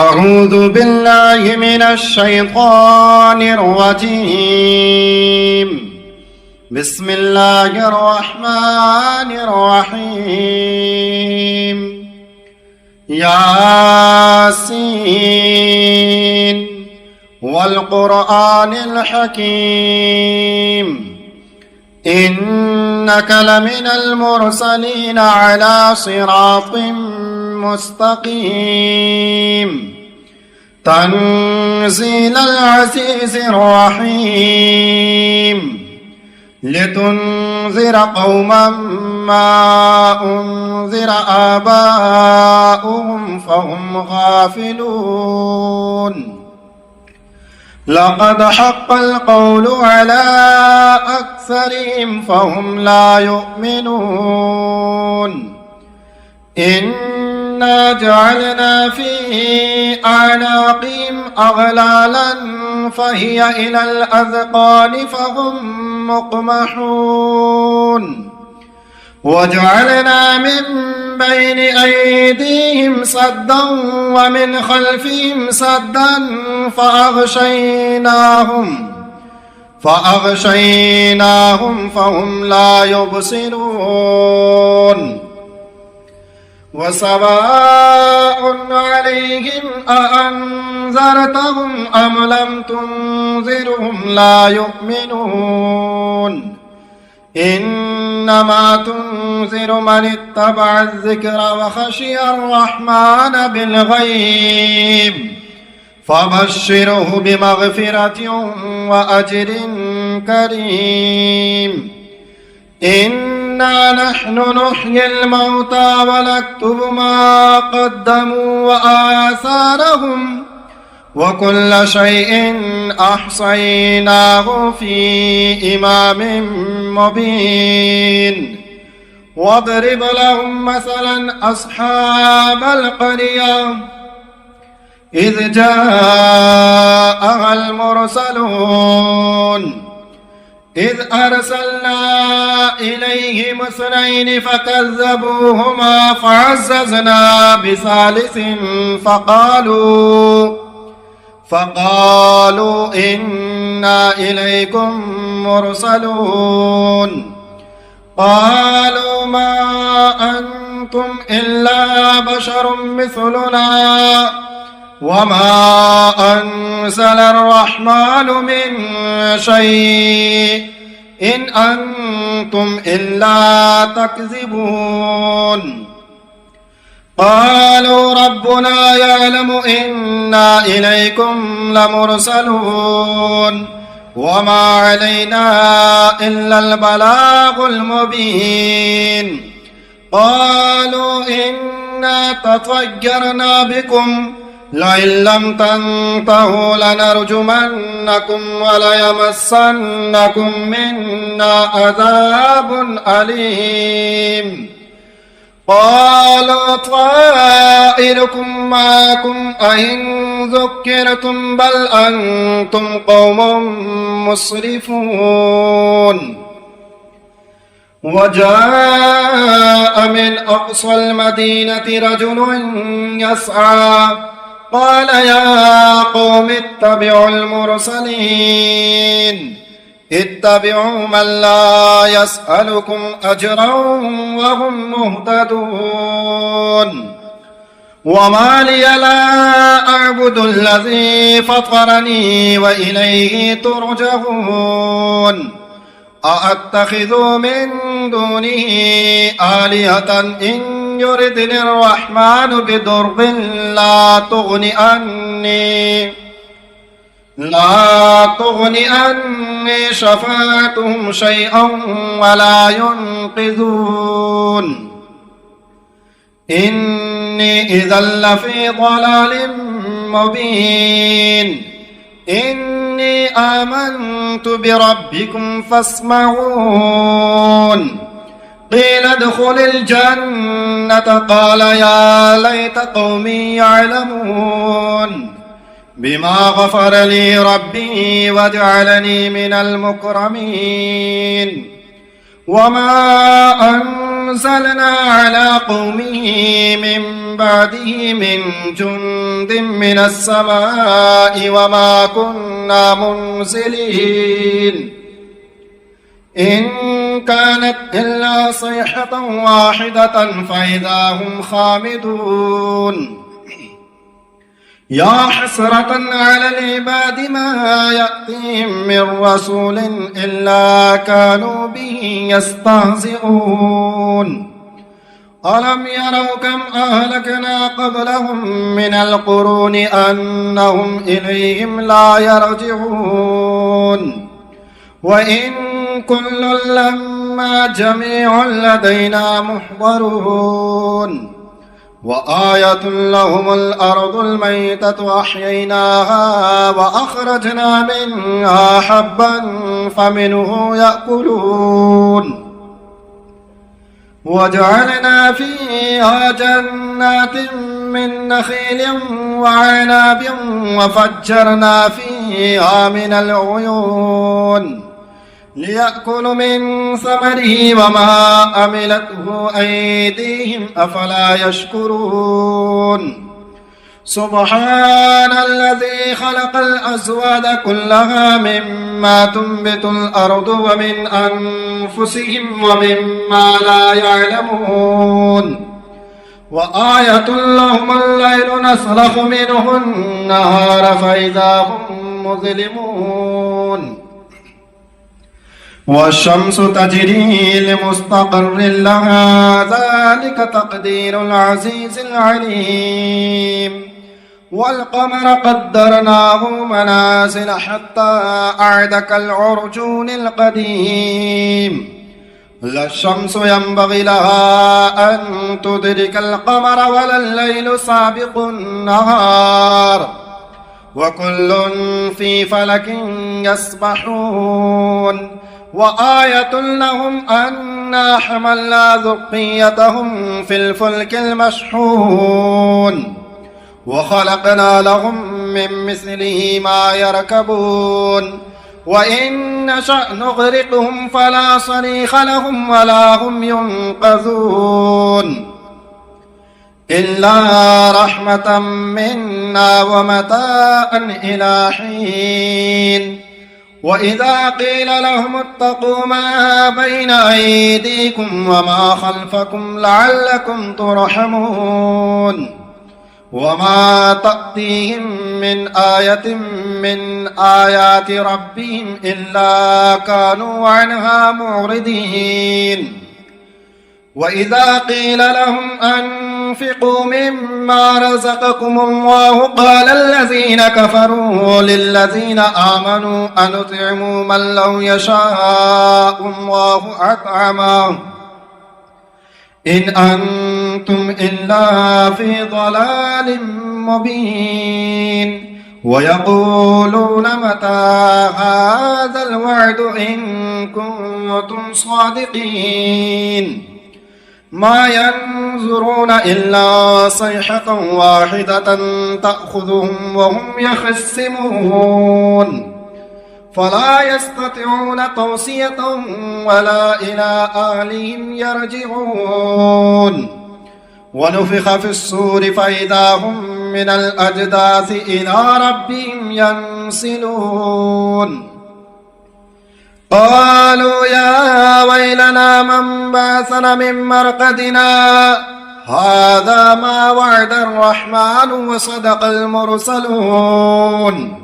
أعوذ بالله من الشيطان الرجيم. بسم الله الرحمن الرحيم. ياسين والقرآن الحكيم إنك لمن المرسلين على صراط مستقيم تنزيل العزيز الرحيم لتنذر قوما ما أنذر آباؤهم فهم غافلون. لقد حق القول على أكثرهم فهم لا يؤمنون. إنا جعلنا في أعناقهم أغلالا فهي إلى الأذقان فهم مقمحون. وجعلنا من بين أيديهم سدا ومن خلفهم سدا فأغشيناهم فهم لا يبصرون. وسواء عليهم أأنذرتهم أم لم تنذرهم لا يؤمنون. إنما تنذر من اتبع الذكر وخشي الرحمن بالغيب فبشره بمغفرة وأجر كريم. إنا نحن نحيي الموتى ونكتب ما قدموا وآثارهم وكل شيء أحصيناه في إمام مبين. واضرب لهم مثلا أصحاب القرية إذ جاءها المرسلون إذ أرسلنا إليهم 2 فكذبوهما فعززنا بثالث فقالوا إنا إليكم مرسلون. قالوا ما أنتم إلا بشر مثلنا وما أنزل الرحمن من شيء إن أنتم إلا تكذبون. قالوا ربنا يعلم إنا إليكم لمرسلون وما علينا إلا البلاغ المبين. قالوا إنا تطيرنا بكم لئن لم تنتهوا لنرجمنكم وليمسنكم منا عذاب أليم. قالوا طائركم معكم أئن ذكرتم بل أنتم قوم مسرفون. وجاء من أقصى المدينة رجل يسعى قال يا قوم اتبعوا المرسلين اتبعوا من لا يسألكم أجرا وهم مهتدون. وما لي لا أعبد الذي فطرني وإليه ترجعون. أأتخذ من دونه آلهة إن يردني الرحمن بضر لا تغني عني شفاعتهم شيئا ولا ينقذون. إني إذا لفي ضلال مبين. إني آمنت بربكم فاسمعون. قيل ادخل الجنة قال يا ليت قومي يعلمون بما غفر لي ربي وجعلني من المكرمين. وما أنزلنا على قومه من بعده من جند من السماء وما كنا منزلين إن كانت إلا صيحة واحدة فإذا هم خامدون يا حسرة على العباد ما يأتيهم من رسول إلا كانوا به يستهزئون ألم يروا كم أهلكنا قبلهم من القرون أنهم إليهم لا يرجعون وإن كل لما جميع لدينا محضرون وآية لهم الأرض الميتة أحييناها وأخرجنا منها حبا فمنه يأكلون وجعلنا فيها جنات من نخيل وعناب وفجرنا فيها من العيون ليأكلوا من ثمره وما عملته أيديهم أفلا يشكرون سبحان الذي خلق الأزواج كلها مما تنبت الأرض ومن أنفسهم ومما لا يعلمون وآية لهم الليل نسلخ منه النهار فإذا هم مظلمون والشمس تجري لمستقر لها ذلك تقدير العزيز العليم والقمر قدرناه منازل حتى أعد كالعرجون القديم لا الشمس ينبغي لها أن تدرك القمر ولا الليل سابق النهار وكل في فلك يسبحون وآية لهم أنا حملنا ذريتهم في الفلك المشحون وخلقنا لهم من مثله ما يركبون وإن نشأ نغرقهم فلا صريخ لهم ولا هم ينقذون إلا رحمة منا ومتاعا إلى حين وإذا قيل لهم اتقوا ما بين أيديكم وما خلفكم لعلكم ترحمون وما تأتيهم من آية من آيات ربهم إلا كانوا عنها معرضين وإذا قيل لهم أنفقوا مما رزقكم الله قال الذين كفروا للذين آمنوا أنطعموا من لو يشاء الله أطعمه إن أنتم إلا في ضلال مبين ويقولون متى هذا الوعد إن كنتم صادقين ما ينظرون إلا صيحة واحدة تأخذهم وهم يخصمون فلا يستطيعون توصية ولا إلى أهلهم يرجعون ونفخ في الصور فإذا هم من الأجداث إلى ربهم ينسلون قالوا يا ويلنا من بعثنا من مرقدنا هذا ما وعد الرحمن وصدق المرسلون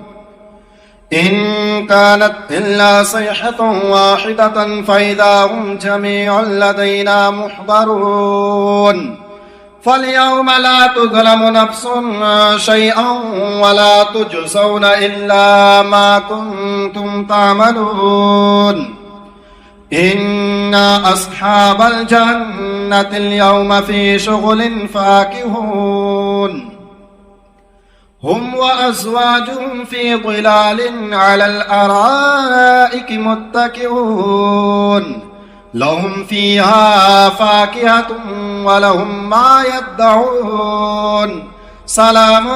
إن كانت إلا صيحة واحدة فإذا هم جميع لدينا محضرون فاليوم لا تظلم نفس شيئا ولا تجزون إلا ما كنتم تعملون إن أصحاب الجنة اليوم في شغل فاكهون هم وأزواجهم في ظلال على الأرائك متكئون لهم فيها فاكهة ولهم ما يدعون سلام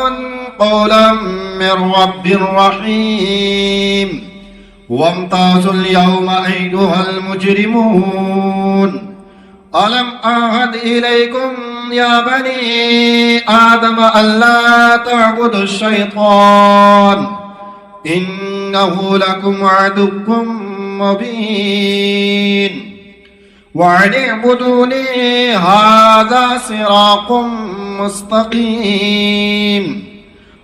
قولا من رب رحيم وامتازوا اليوم أيها المجرمون ألم أعهد إليكم يا بني آدم ألا تعبدوا الشيطان إنه لكم عدو مبين وأن اعبدوني هذا صراط مستقيم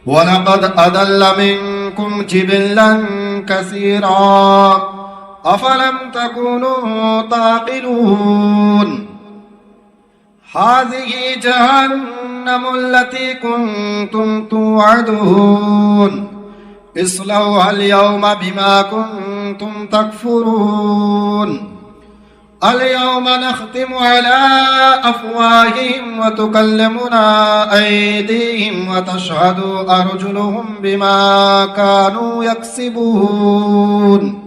ولقد أضل منكم جبلا كثيرا أفلم تكونوا تعقلون هذه جهنم التي كنتم توعدون اصلوها اليوم بما كنتم تكفرون اليوم نختم على أفواههم وتكلمنا أيديهم وتشهد أرجلهم بما كانوا يكسبون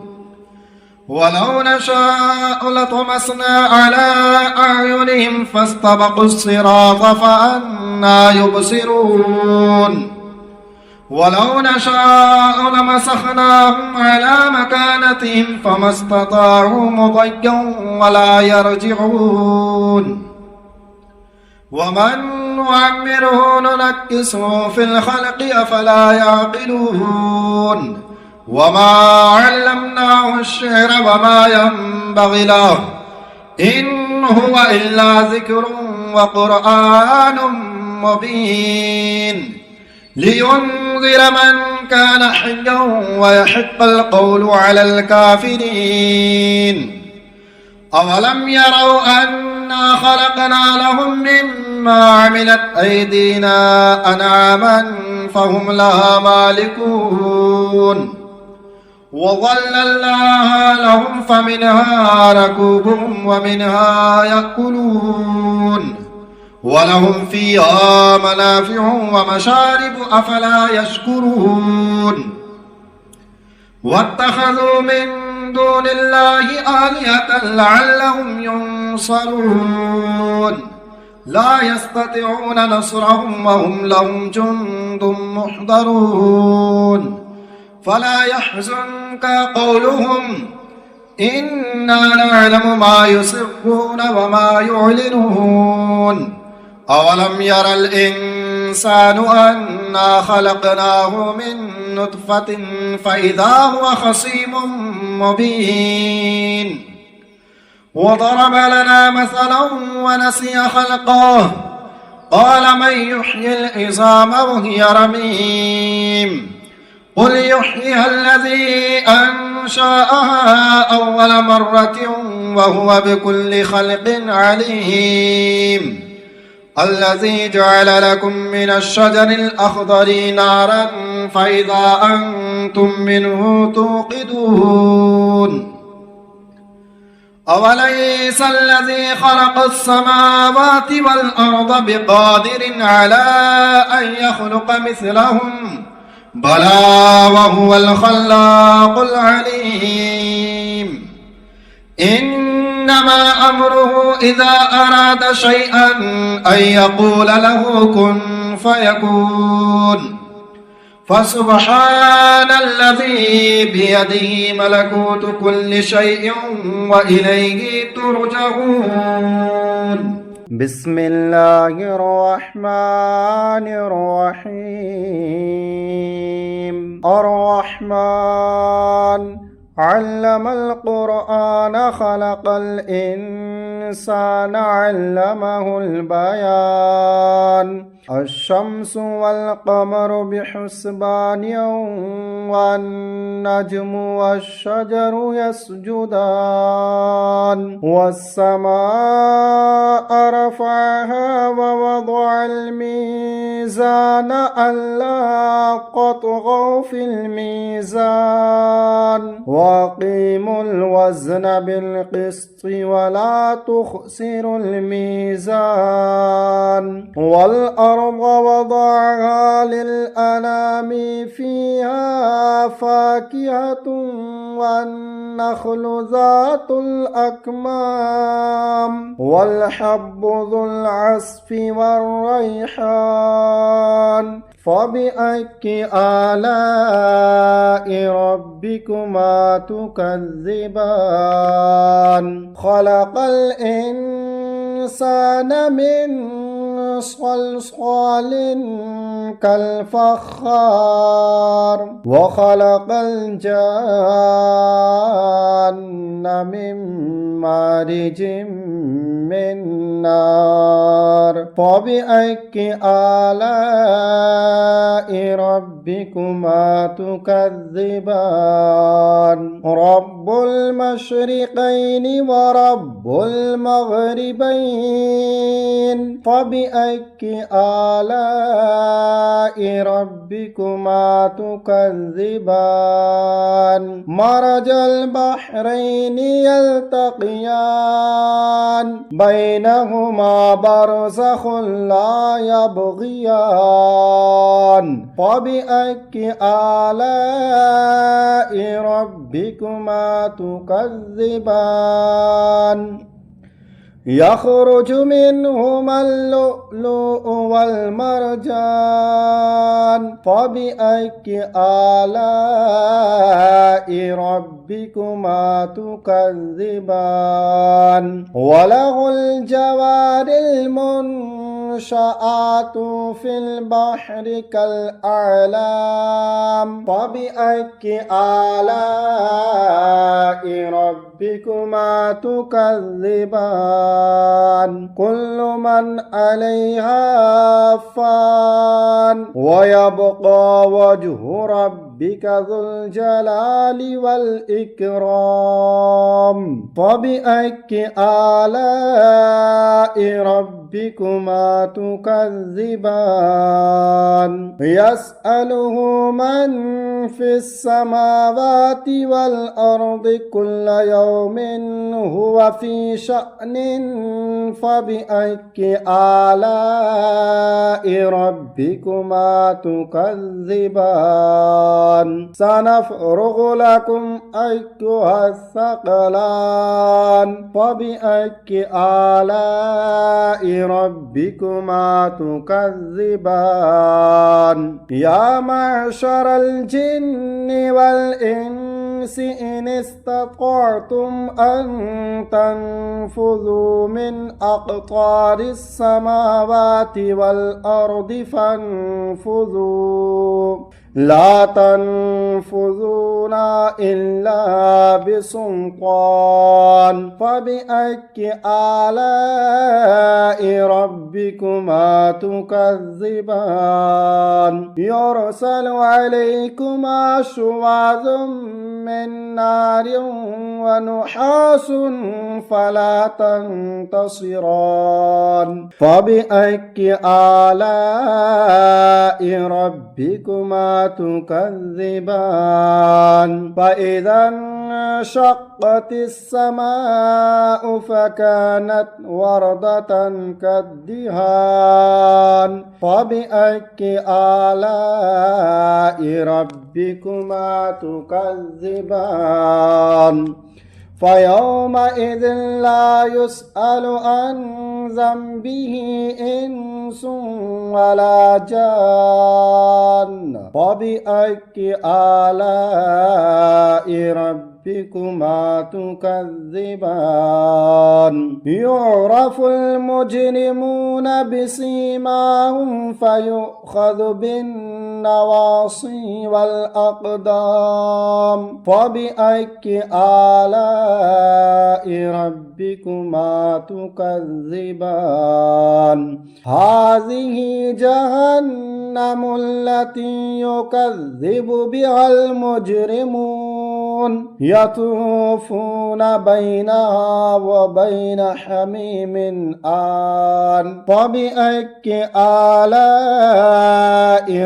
ولو نشاء لطمسنا على أعينهم فاستبقوا الصراط فأنى يبصرون ولو نشاء لمسخناهم على مكانتهم فما استطاعوا مضيا ولا يرجعون ومن نعمره ننكسه في الخلق أفلا يعقلون وما علمناه الشعر وما ينبغي له إن هو إلا ذكر وقرآن مبين لينذر من كان حيا ويحق القول على الكافرين أولم يروا أنا خلقنا لهم مما عملت أيدينا أنعاما فهم لها مالكون وظللناها لهم فمنها ركوبهم ومنها يأكلون ولهم فيها منافع ومشارب أفلا يشكرون واتخذوا من دون الله آلهة لعلهم ينصرون لا يستطيعون نصرهم وهم لهم جند محضرون فلا يحزنك قولهم إنا نعلم ما يسرون وما يعلنون أولم ير الإنسان أنا خلقناه من نطفة فإذا هو خصيم مبين وضرب لنا مثلا ونسي خلقه قال من يحيي العظام وهي رميم قل يحييها الذي أنشأها أول مرة وهو بكل خلق عليم الذي جعل لكم من الشجر الأخضر نارا فإذا أنتم منه توقدون أوليس الذي خلق السماوات والأرض بقادر على أن يخلق مثلهم بلى وهو الخلاق العليم إنما أمره إذا أراد شيئا أن يقول له كن فيكون فسبحان الذي بيده ملكوت كل شيء وإليه ترجعون بسم الله الرحمن الرحيم الرحمن علم القرآن خلق الإنسان علمه البيان الشمس والقمر بحسبان والنجم والشجر يسجدان والسماء رفعها ووضع الميزان ألا تطغوا في الميزان وأقيموا الوزن بالقسط ولا تخسروا الميزان والأرض وضعها للأنام فيها فاكهة والنخل ذات الأكمام والحب ذو العصف والريحان فبأي آلاء ربكما تكذبان خلق الإنسان الإنسان من صلصال كالفخار وخلق الجان من مارج من نار فبأي آلاء ربكما تكذبان رب المشرقين ورب المغربين فبأي آلاء ربكما تكذبان مرج البحرين يلتقيان بينهما برزخ لا يبغيان فبأي آلاء ربكما تكذبان يخرج منهما اللؤلؤ والمرجان فبأي آلاء ربكما تكذبان وله الجوار المنشآت في البحر كالأعلام فبأي آلاء ربكما تكذبان كل من عليها فان ويبقى وجه ربك ذو الجلال والإكرام فبأي آلاء ربكما تكذبان يسأله من في السماوات والأرض كل يوم هو في شأن فبأي آلاء ربكما تكذبان سنفرغ لكم أيها الثقلان فبأي آلاء ربكما تكذبان يا معشر الجن والإنس إن استطعتم أن تنفذوا من أقطار السماوات والأرض فانفذوا لا تنفذون إلا بسلطان فبأي آلاء ربكما تكذبان يرسل عليكما شواظ من نار ونحاس فلا تنتصران فبأي آلاء ربكما تكذبان فإذا انشقت السماء فكانت وردة كالدهان فبأي آلاء ربكما تكذبان فيومئذ لا يسأل عن ذنبه إنس ولا جان فبأي آلاء ربكما تكذبان يعرف المجرمون بسيماهم فيؤخذ بالنواصي والأقدام فبأي آلاء ربكما تكذبان هذه جهنم التي يكذب بها المجرمون يطوفون بينها وبين حميم آن فبأي آلاء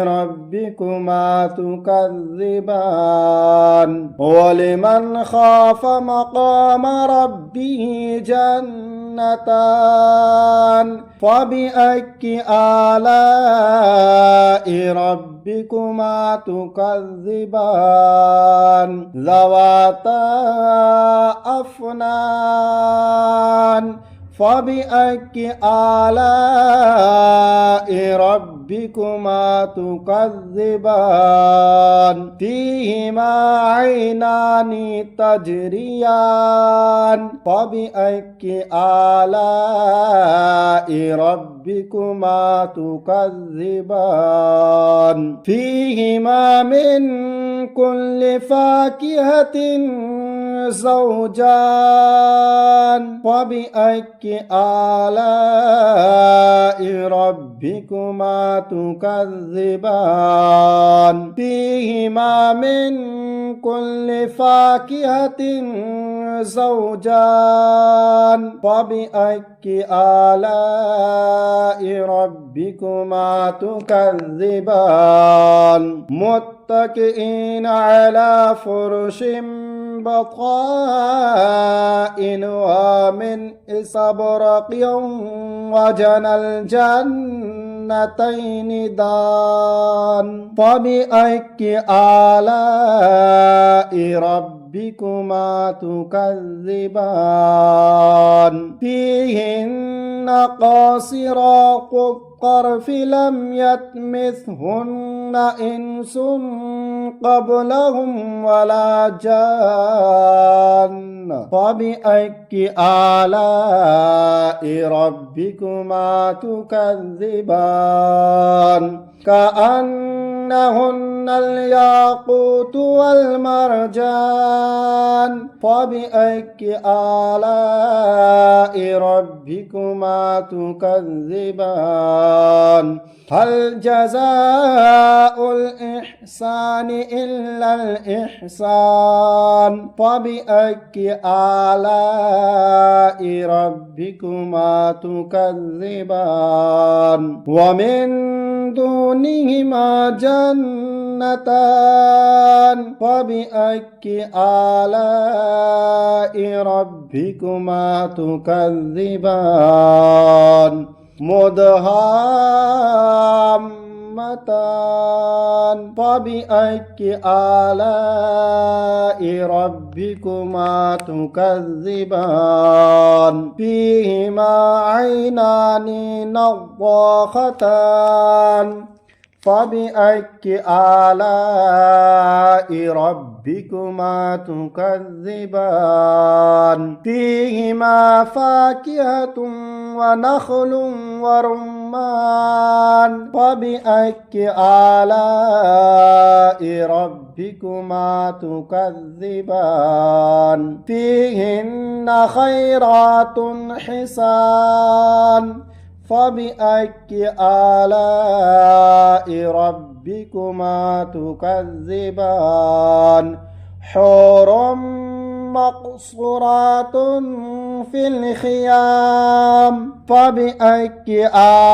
ربكما تكذبان ولمن خاف مقام ربه جنتان فبأي آلاء ربكما تكذبان ذواتا أفنان فبأي آلاء ربكما تكذبان فيهما عينان تجريان فبأي آلاء ربكما تكذبان فيهما من كل فاكهة زوجان فبأي آلاء ربكما تكذبان فيهما من كل فاكهة زوجان فبأي آلاء ربكما تكذبان متكئين على فرش بطائنها من استبرق وجنى الجنتين دان فبأي آلاء ربكما تكذبان فيهن قاصرات الطرف لم يطمثهن إنس قبلهم ولا جان فبأي آلاء ربكما تكذبان كأنهن الياقوت والمرجان فبأي آلاء ربكما تكذبان هل جزاء الإحسان إلا الإحسان فبأي آلاء ربكما تكذبان ومن دونهما جنتان فبأي آلاء ربكما تكذبان مدهامتان فبأي آلاء ربكما تكذبان فيهما عينان نضاختان فبأي آلاء ربكما تكذبان فيهما فاكهة ونخل ورمان فبأي آلاء ربكما تكذبان فيهن خيرات حسان فبأي آلاء ربكما تكذبان حور مقصورات في الخيام فبأي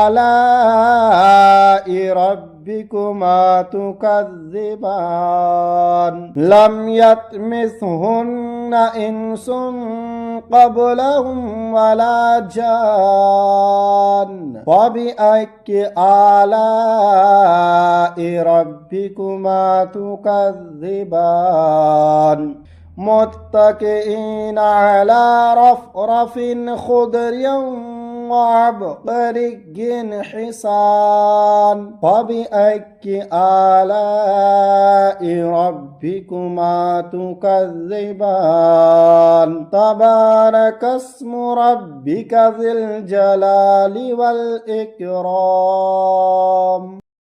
آلاء ربكما تكذبان لم يطمثهن إنس قبلهم ولا جان فبأي آلاء ربكما تكذبان متكئين على رفرف خضر وعبقري حسان فبأي آلاء ربكما تكذبان تبارك اسم ربك ذي الجلال والإكرام